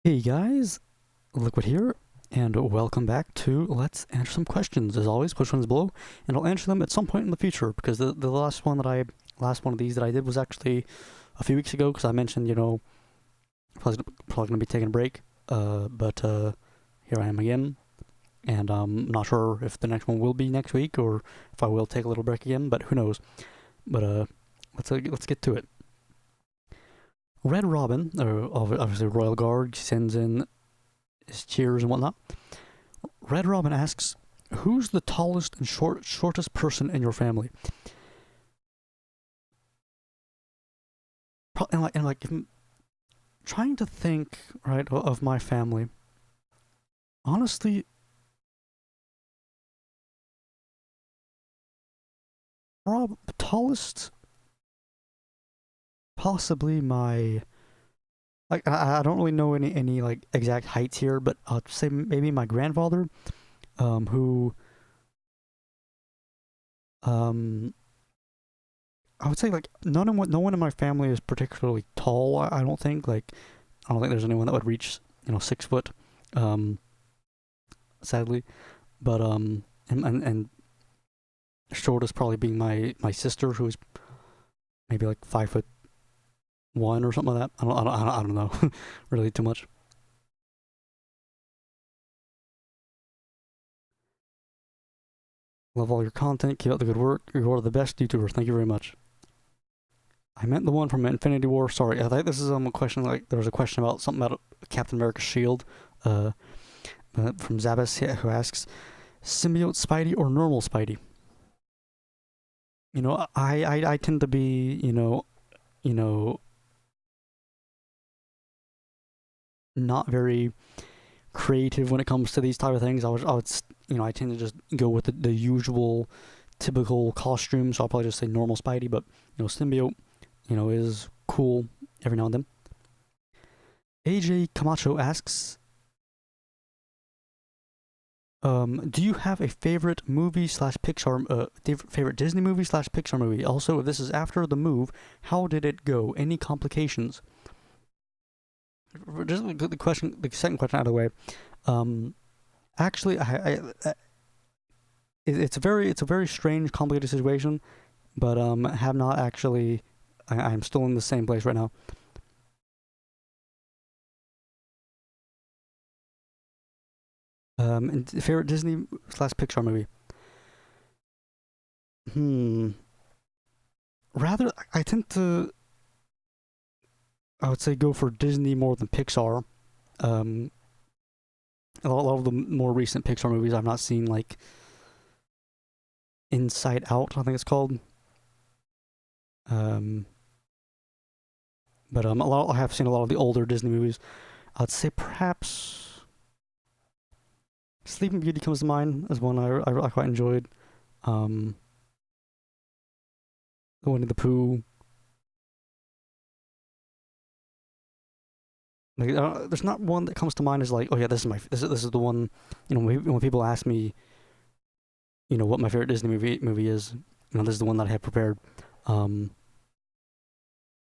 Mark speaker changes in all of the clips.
Speaker 1: Hey guys, Liquid here, and welcome back to Let's Answer Some Questions. As always, questions below, and I'll answer them at some point in the future because the last one of these that I did was actually a few weeks ago because I mentioned probably gonna be taking a break, but here I am again, and I'm not sure if the next one will be next week or if I will take a little break again, but who knows? But let's get to it. Red Robin, or obviously Royal Guard, sends in his cheers and whatnot. Red Robin asks, "Who's the tallest and shortest person in your family?" And if I'm trying to think right of my family, honestly, Rob, the tallest, possibly my I don't really know any like exact heights here, but I'll say maybe my grandfather, who um I would say like no one in my family is particularly tall. I don't think I don't think there's anyone that would reach 6 foot, um, sadly. But and shortest probably being my sister who's maybe like 5'1" or something like that. I don't know really too much. Love all your content. Keep up the good work. You are the best YouTuber. Thank you very much. I meant the one from Infinity War. Sorry, I think this is a question like there was a question about something about Captain America's shield. Uh, from Zabas who asks, symbiote Spidey or normal Spidey? I tend to be you know not very creative when it comes to these type of things. I tend to just go with the usual typical costume. So I'll probably just say normal Spidey, but symbiote is cool every now and then. AJ Camacho asks, do you have a favorite movie slash Pixar, favorite Disney movie slash Pixar movie? Also, if this is after the move, how did it go? Any complications? Just the second question out of the way. Um, Actually, it's a very strange, complicated situation, but have not actually. I'm still in the same place right now. And favorite Disney slash Pixar movie. Hmm. Rather, I tend to. I would say go for Disney more than Pixar. Um, a lot of the more recent Pixar movies I've not seen, like Inside Out, I think it's called. Um, I have seen a lot of the older Disney movies. I'd say perhaps Sleeping Beauty comes to mind as one I quite enjoyed. Um, Winnie the Pooh. Like, there's not one that comes to mind as like, oh yeah, this is the one. When people ask me, what my favorite Disney movie is, this is the one that I have prepared. Um,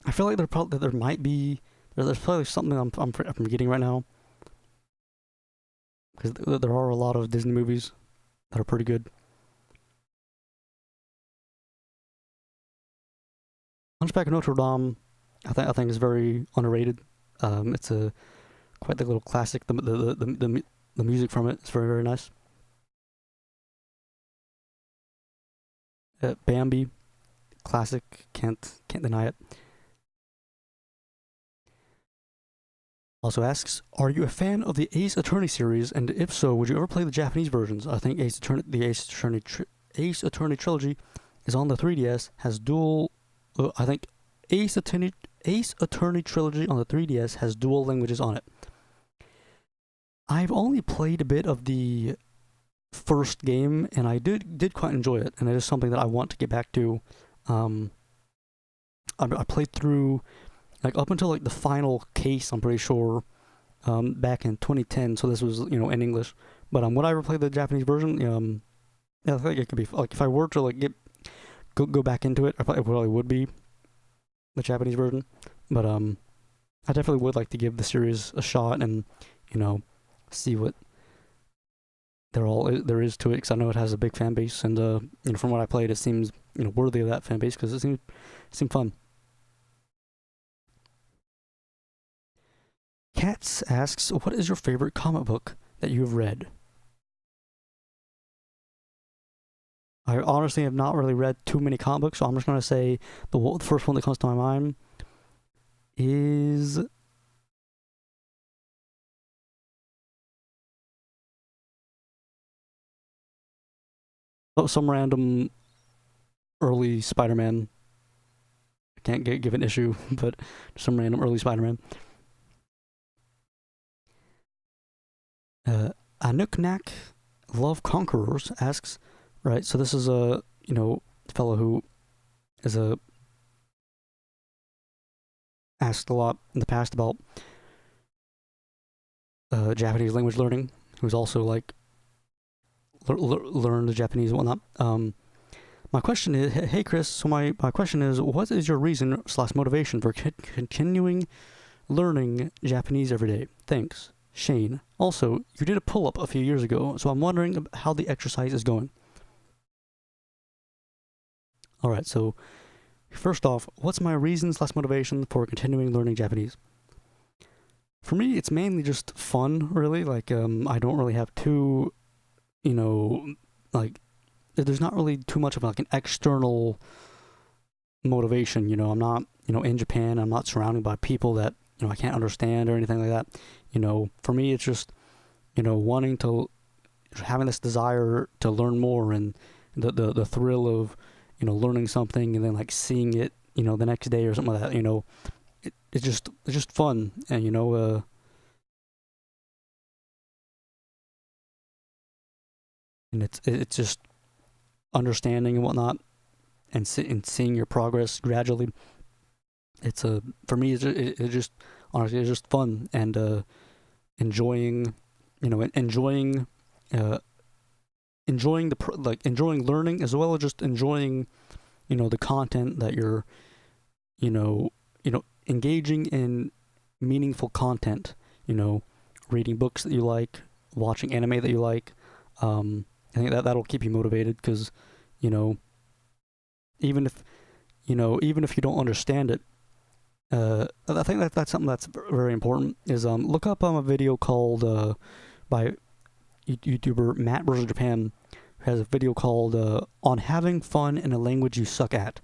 Speaker 1: I feel like there might be there's probably something I'm forgetting right now because there are a lot of Disney movies that are pretty good. Hunchback of Notre Dame, I think is very underrated. It's a quite the little classic. The music from it is very nice. Bambi, classic. Can't deny it. Also asks, are you a fan of the Ace Attorney series? And if so, would you ever play the Japanese versions? I think the Ace Attorney trilogy is on the 3DS. Has dual. I think Ace Attorney trilogy on the 3DS has dual languages on it. I've only played a bit of the first game, and I did quite enjoy it, and it is something that I want to get back to. Um, I played through like up until like the final case. I'm pretty sure back in 2010. So this was in English. But would I ever play the Japanese version? Yeah, I think it could be like if I were to like go back into it, I probably would be the Japanese version. But I definitely would like to give the series a shot and, you know, see what there is to it, because I know it has a big fan base, and from what I played, it seems worthy of that fan base because it seemed fun. Katz asks, "What is your favorite comic book that you have read?" I honestly have not really read too many comic books, so I'm just gonna say the first one that comes to my mind is some random early Spider-Man. I can't give an issue, but some random early Spider-Man. Anuknak Love Conquerors asks, right? So this is a fellow who is asked a lot in the past about Japanese language learning. Who's also like learned the Japanese and whatnot. My question is, hey Chris. So my question is, what is your reason / motivation for continuing learning Japanese every day? Thanks, Shane. Also, you did a pull-up a few years ago, so I'm wondering how the exercise is going. All right, so first off, what's my reason / motivation for continuing learning Japanese? For me, it's mainly just fun, really. Like, I don't really have too, like, there's not really too much of like an external motivation. I'm not, in Japan. I'm not surrounded by people that I can't understand or anything like that. For me, it's just wanting to, having this desire to learn more, and the thrill of learning something and then like seeing it the next day or something like that. It's just fun, and and it's just understanding and whatnot, and seeing your progress gradually. It's for me, it's just honestly, it's just fun, and enjoying, enjoying enjoying learning, as well as just enjoying the content that you're you know engaging in meaningful content, reading books that you like, watching anime that you like. I think that'll keep you motivated, because even if even if you don't understand it, I think that's something that's very important. Is look up a video called by YouTuber Matt vs. Japan, who has a video called "On Having Fun in a Language You Suck At,"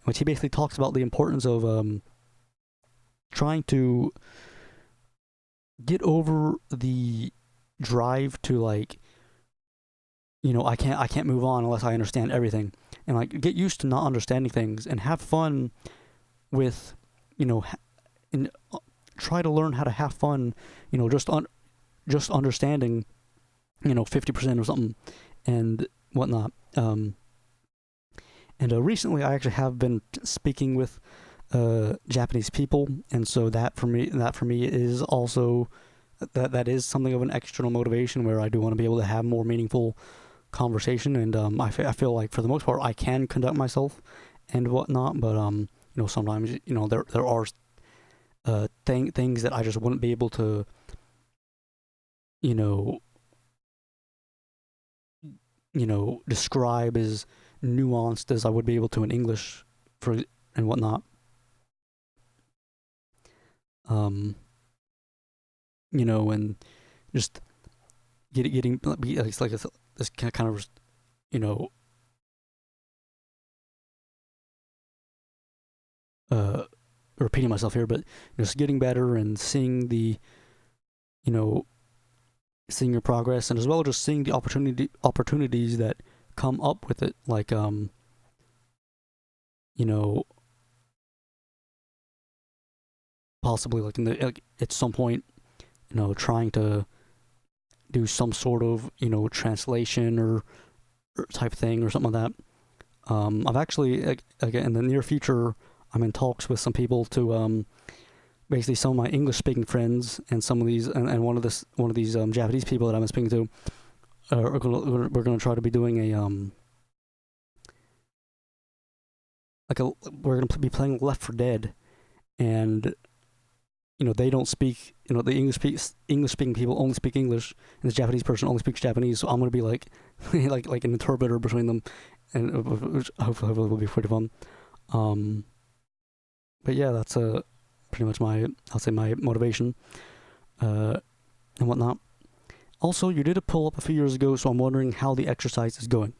Speaker 1: which he basically talks about the importance of trying to get over the drive to, like, I can't move on unless I understand everything, and like get used to not understanding things and have fun with and try to learn how to have fun, just understanding 50% or something and whatnot. And recently I actually have been speaking with Japanese people, and so that for me is also that is something of an external motivation, where I do want to be able to have more meaningful conversation, and I feel like for the most part I can conduct myself and whatnot, but sometimes there are things that I just wouldn't be able to describe as nuanced as I would be able to in English and whatnot. And just getting it's like this kind of repeating myself here, but just getting better and seeing the seeing your progress, and as well just seeing the opportunities that come up with it, like possibly like at some point trying to do some sort of translation or type thing or something like that. I've actually, like, in the near future, I'm in talks with some people to basically, some of my English speaking friends and some of these and one of these Japanese people that I'm speaking to we're gonna try to be doing we're gonna be playing Left 4 Dead, and they don't speak, the English speaking people only speak English, and the Japanese person only speaks Japanese. So I'm gonna be like, like an interpreter between them, and which hopefully will be pretty fun. But yeah, that's pretty much my motivation, and whatnot. Also, you did a pull-up a few years ago, so I'm wondering how the exercise is going.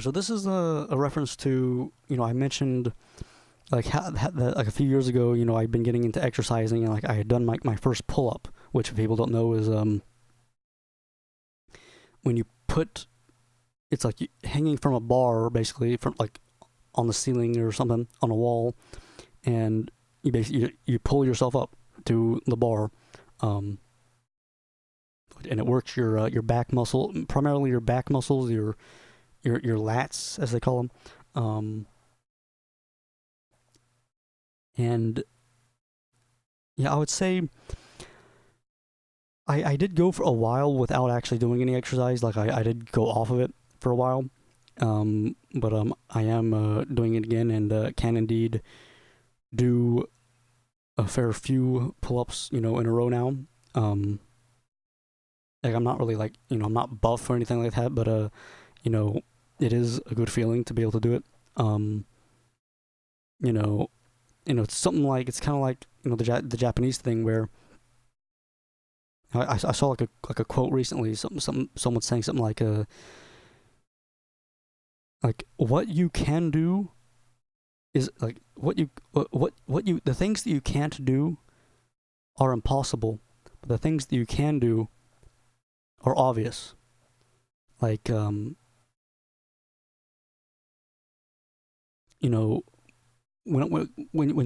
Speaker 1: So this is a reference to, I mentioned like like a few years ago, I'd been getting into exercising, and like I had done my first pull-up, which if people don't know is when you put, it's like hanging from a bar basically from like on the ceiling or something on a wall, and you basically you pull yourself up to the bar, and it works your back muscle, primarily your back muscles, your lats as they call them, and yeah, I would say I did go for a while without actually doing any exercise. Like I did go off of it for a while, but I am doing it again, and can indeed do a fair few pull-ups, in a row now. Like I'm not really like, I'm not buff or anything like that, but it is a good feeling to be able to do it. It's something like, it's kind of like, the Japanese thing where I saw like a quote recently, someone saying something like what you can do is like what you the things that you can't do are impossible, but the things that you can do are obvious. Like when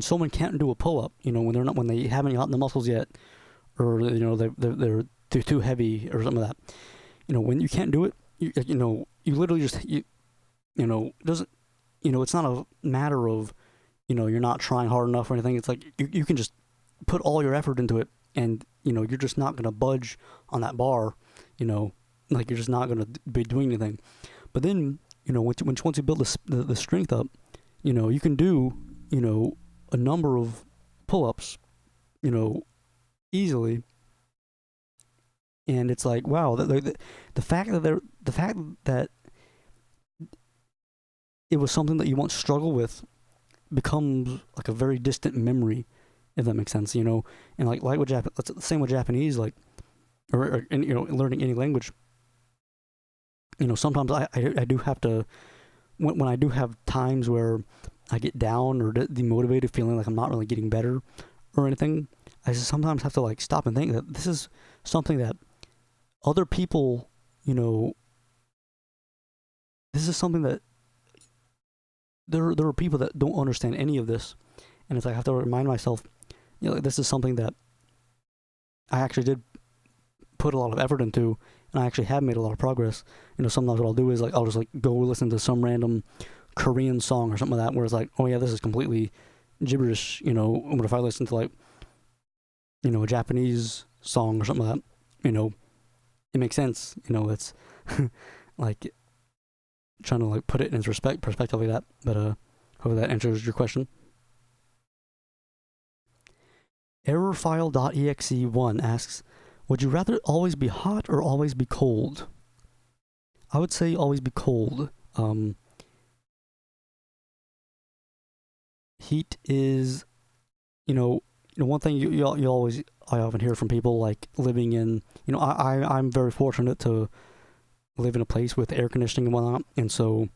Speaker 1: someone can't do a pull-up, when they haven't gotten the muscles yet, or they're too heavy or something like that, when you can't do it, you literally just it doesn't, it's not a matter of you're not trying hard enough or anything. It's like you can just put all your effort into it, and you're just not gonna budge on that bar, like you're just not gonna be doing anything. But then once you build the strength up, you can do a number of pull-ups, easily, and it's like, wow, the fact that it was something that you once struggled with becomes like a very distant memory, if that makes sense, and like with same with Japanese, like or learning any language. Sometimes I do have to, when I do have times where I get down or demotivated, feeling like I'm not really getting better or anything, I sometimes have to like stop and think that this is something that other people, this is something that there are people that don't understand any of this, and it's like I have to remind myself, this is something that I actually did put a lot of effort into, and I actually have made a lot of progress. Sometimes what I'll do is like I'll just like go listen to some random Korean song or something like that, where it's like, oh yeah, this is completely gibberish, but if I listen to like, a Japanese song or something like that, it makes sense. It's like trying to like put it in its perspective like that. But hopefully that answers your question. Errorfile.exe1 asks, would you rather always be hot or always be cold? I would say always be cold. Heat is, one thing I often hear from people like living in, I'm very fortunate to live in a place with air conditioning and whatnot, and so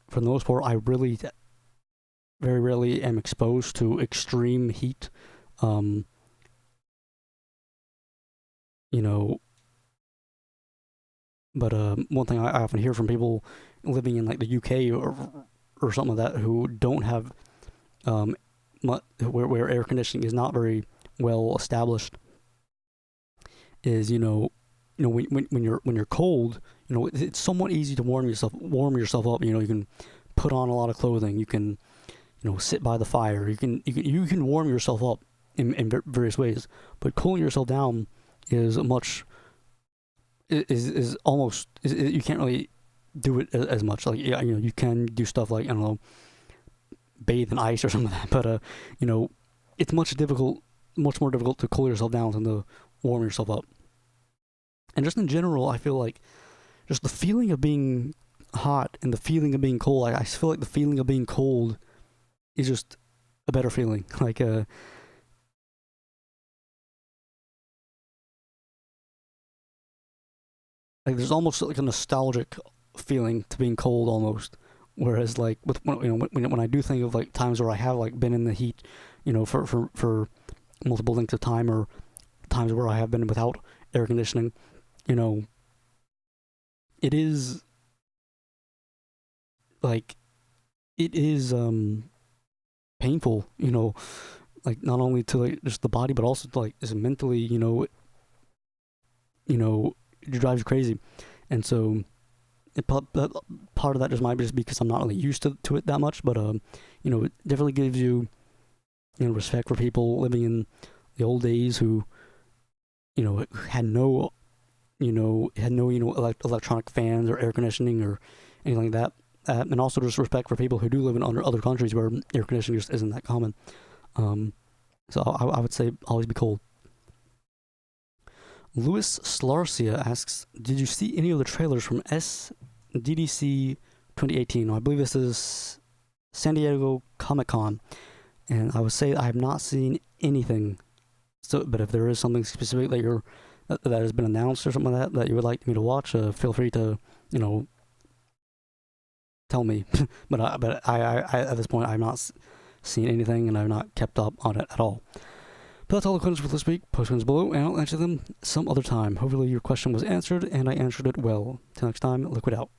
Speaker 1: for the most part, I really very rarely am exposed to extreme heat. But one thing I often hear from people living in like the UK or something like that who don't have where air conditioning is not very well established is when you're cold, it's somewhat easy to warm yourself up. You can put on a lot of clothing, you can sit by the fire, you can warm yourself up in various ways, but cooling yourself down is almost you can't really do it as much. Like you can do stuff like, I don't know, bathe in ice or something like that, but it's much difficult much more difficult to cool yourself down than to warm yourself up. And just in general, I feel like just the feeling of being hot and the feeling of being cold, I feel like the feeling of being cold is just a better feeling. Like there's almost like a nostalgic feeling to being cold almost. Whereas like with when I do think of like times where I have like been in the heat, for multiple lengths of time, or times where I have been without air conditioning, it is like it is painful, like not only to like just the body but also to like just mentally, it drives you crazy. And so part of that just might just be because I'm not really used to it that much, but it definitely gives you respect for people living in the old days who had no electronic fans or air conditioning or anything like that. And also just respect for people who do live in other countries where air conditioning just isn't that common. So I would say always be cold. Louis Slarcia asks, did you see any of the trailers from SDDC 2018? I believe this is San Diego Comic-Con. And I would say I have not seen anything. So, but if there is something specific that has been announced or something like that you would like me to watch, feel free to, tell me. but I at this point I've not seen anything, and I've not kept up on it at all. But that's all the questions for this week. Post questions below, and I'll answer them some other time. Hopefully your question was answered, and I answered it well. Till next time, Liquid out.